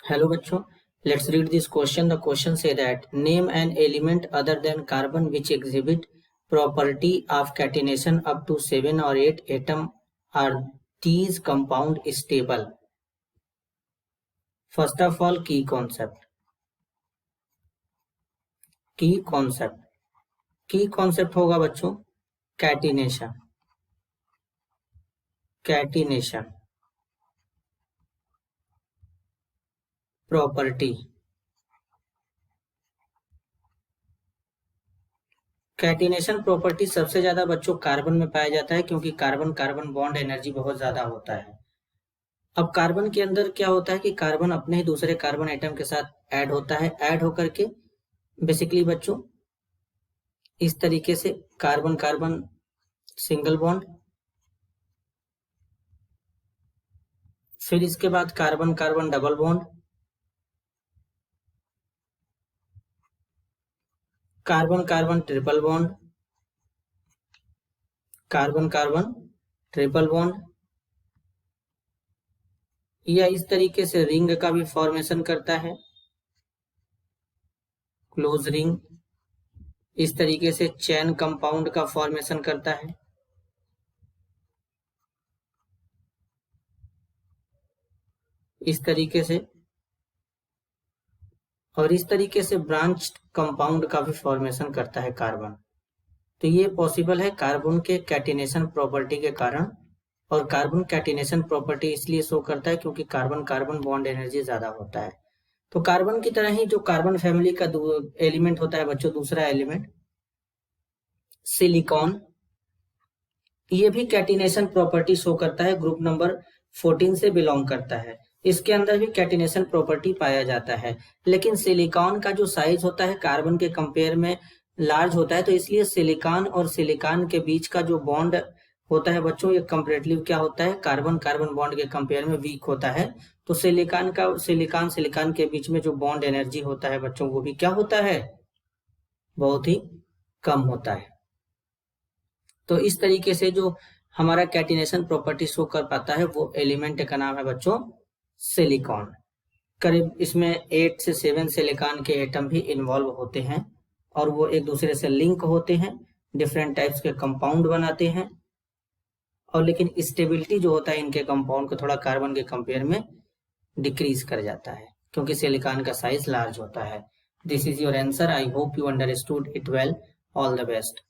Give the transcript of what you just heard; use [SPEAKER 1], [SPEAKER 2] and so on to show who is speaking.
[SPEAKER 1] Hello बच्चों, let's read this question. The question say that name an element other than carbon which exhibit property of catenation up to 7 or 8 atom. Are these compound stable? First of all, key concept. Key concept होगा बच्चों catenation. Property. Catenation property सबसे ज्यादा बच्चों carbon में पाया जाता है, क्योंकि कार्बन कार्बन बॉन्ड एनर्जी बहुत ज्यादा होता है। अब कार्बन के अंदर क्या होता है कि कार्बन अपने ही दूसरे कार्बन एटम के साथ ऐड होता है, ऐड होकर के बेसिकली बच्चों इस तरीके से कार्बन कार्बन सिंगल बॉन्ड, फिर इसके बाद carbon carbon double bond, carbon carbon triple bond, carbon carbon triple bond, या इस तरीके से रिंग का भी फॉर्मेशन करता है, क्लोज रिंग। इस तरीके से चैन कंपाउंड का फॉर्मेशन करता है। इस तरीके से, और इस तरीके से ब्रांच कंपाउंड का भी फॉर्मेशन करता है कार्बन। तो ये पॉसिबल है कार्बन के कैटिनेशन प्रॉपर्टी के कारण, और कार्बन कैटिनेशन प्रॉपर्टी इसलिए शो करता है क्योंकि कार्बन कार्बन बॉन्ड एनर्जी ज्यादा होता है। तो कार्बन की तरह ही जो कार्बन फैमिली का एलिमेंट होता है बच्चों, दूसरा एलिमेंट सिलिकॉन, ये भी कैटिनेशन प्रॉपर्टी शो करता है, ग्रुप नंबर 14 से बिलोंग करता है। इसके अंदर भी कैटिनेशन प्रॉपर्टी पाया जाता है, लेकिन सिलिकॉन का जो साइज होता है कार्बन के कंपेयर में लार्ज होता है, तो इसलिए सिलिकॉन और सिलिकॉन के बीच का जो बॉन्ड होता है बच्चों, ये कंपैरेटिवली क्या होता है, कार्बन कार्बन बॉन्ड के कंपेयर में वीक होता है। तो सिलिकॉन के बीच में जो बॉन्ड एनर्जी होता है बच्चों, वो भी क्या होता है, बहुत ही कम होता है। तो इस तरीके से जो हमारा कैटिनेशन प्रॉपर्टी शो कर पाता है वो एलिमेंट का नाम है बच्चों सिलिकॉन। करीब इसमें 8 से 7 सिलिकॉन के एटम भी इन्वॉल्व होते हैं, और वो एक दूसरे से लिंक होते हैं, डिफरेंट टाइप्स के कंपाउंड बनाते हैं, और लेकिन स्टेबिलिटी जो होता है इनके कंपाउंड को थोड़ा कार्बन के कंपेयर में डिक्रीज कर जाता है, क्योंकि सिलिकॉन का साइज लार्ज होता है। This is your answer. I hope you understood it well. All the best.